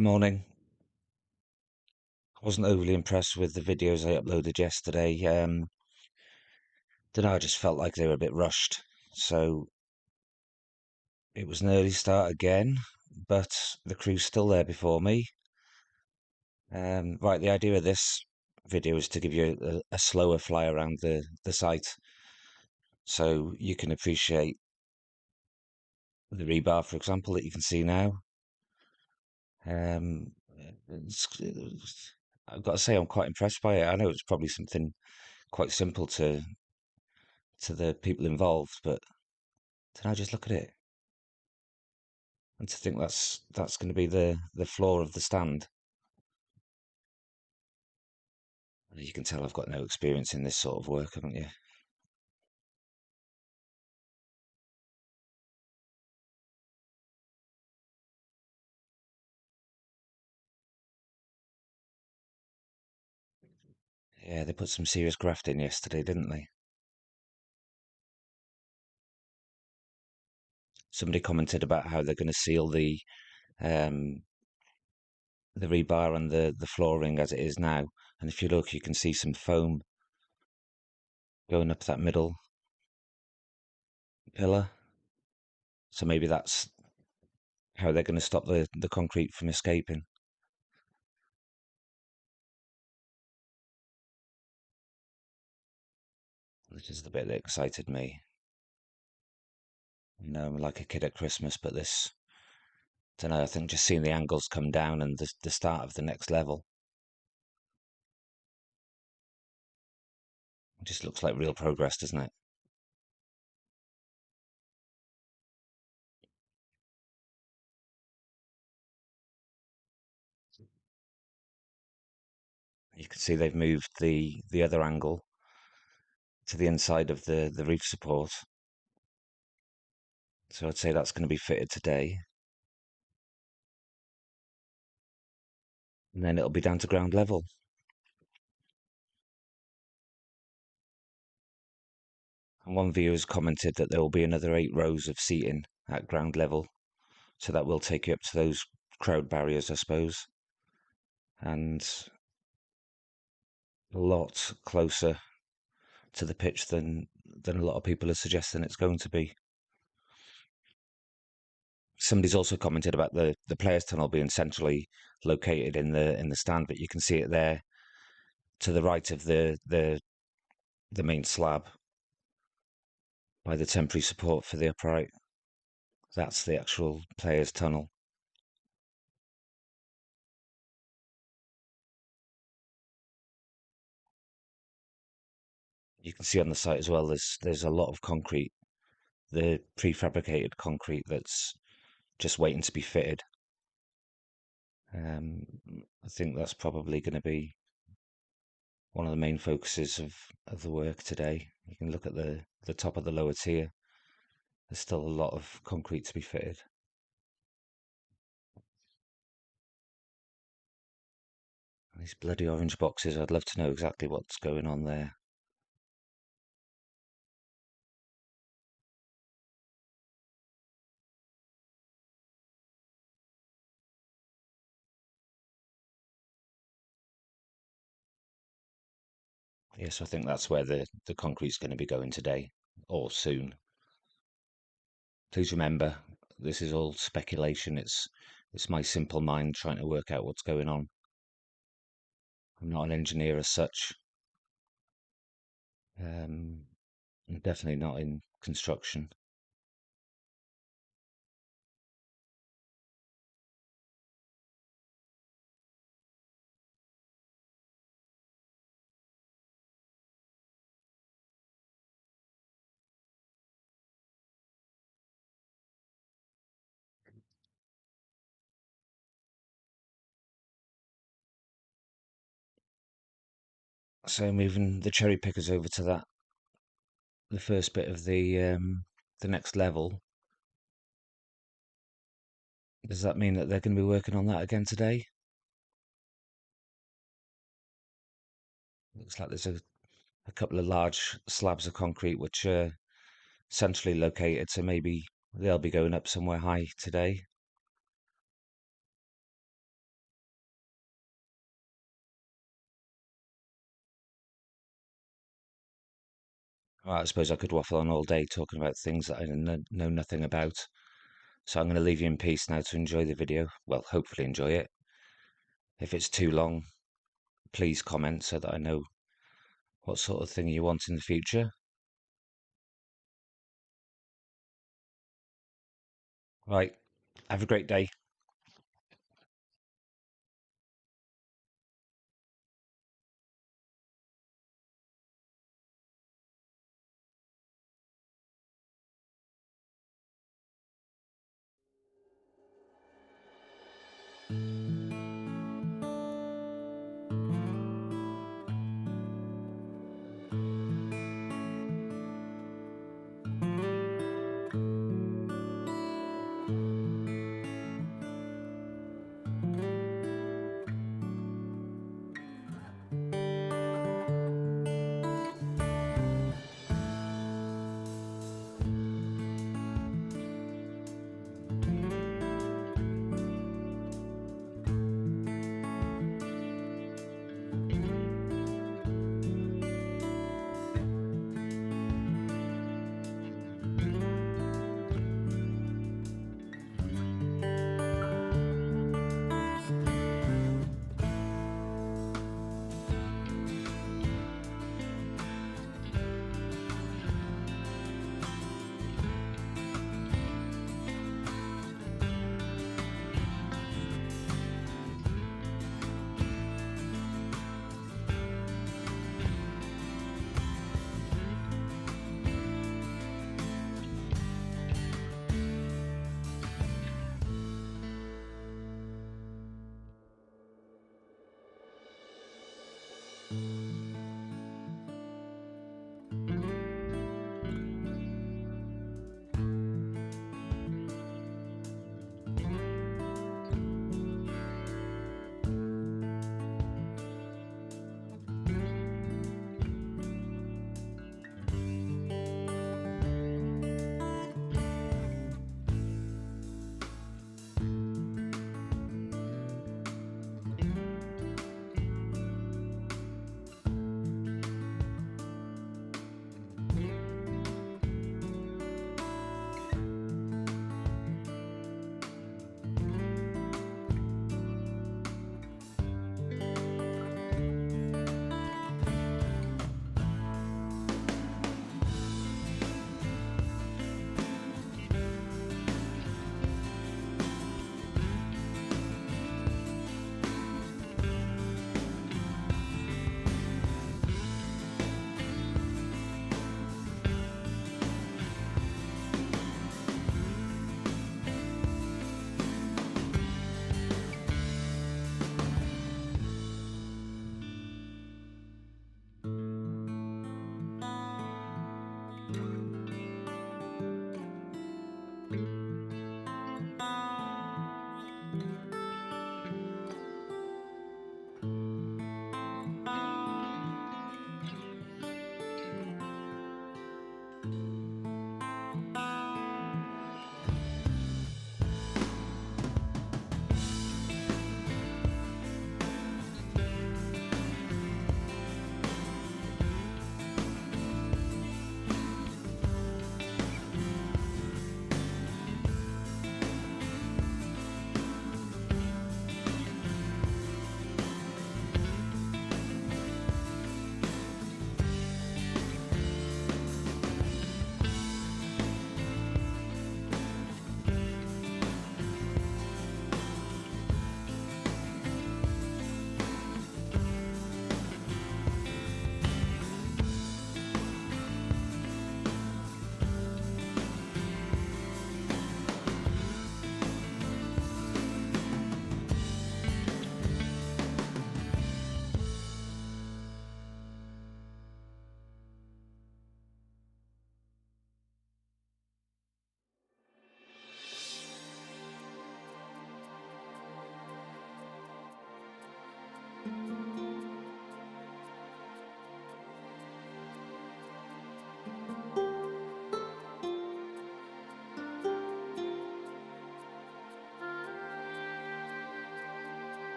Good morning. I wasn't overly impressed with the videos I uploaded yesterday. Don't know, I just felt like they were a bit rushed. So it was an early start again, but the crew's still there before me. Right, the idea of this video is to give you a slower fly around the site so you can appreciate the rebar, for example, that you can see now. Um, I've got to say I'm quite impressed by it. I know it's probably something quite simple to the people involved, but then I just look at it and to think that's going to be the floor of the stand. You can tell I've got no experience in this sort of work, haven't you? Yeah, they put some serious graft in yesterday, didn't they? Somebody commented about how they're going to seal um, the rebar and the flooring as it is now. And if you look, you can see some foam going up that middle pillar. So maybe that's how they're going to stop the concrete from escaping. This is the bit that excited me. You know, I'm like a kid at Christmas, but this, don't know, I think just seeing the angles come down and the start of the next level, it just looks like real progress, doesn't it? You can see they've moved the other angle to the inside of the reef support. So I'd say that's going to be fitted today. And then it'll be down to ground level. And one viewer has commented that there will be another 8 rows of seating at ground level. So that will take you up to those crowd barriers, I suppose. And a lot closer to the pitch than a lot of people are suggesting it's going to be. Somebody's also commented about the players' tunnel being centrally located in the stand, but you can see it there to the right of the main slab by the temporary support for the upright. That's the actual players' tunnel. You can see on the site as well. There's a lot of concrete, the prefabricated concrete that's just waiting to be fitted. Um, I think that's probably going to be one of the main focuses of the work today. You can look at the top of the lower tier. There's still a lot of concrete to be fitted. These bloody orange boxes, I'd love to know exactly what's going on there. Yes, I think that's where the concrete's going to be going today or soon. Please remember, this is all speculation. It's my simple mind trying to work out what's going on. I'm not an engineer as such. I'm definitely not in construction. So moving the cherry pickers over to the first bit of the next level. Does that mean that they're going to be working on that again today? Looks like there's a couple of large slabs of concrete which are centrally located, so maybe they'll be going up somewhere high today. Well, I suppose I could waffle on all day talking about things that I know nothing about. So I'm going to leave you in peace now to enjoy the video. Well, hopefully enjoy it. If it's too long, please comment so that I know what sort of thing you want in the future. Right, have a great day.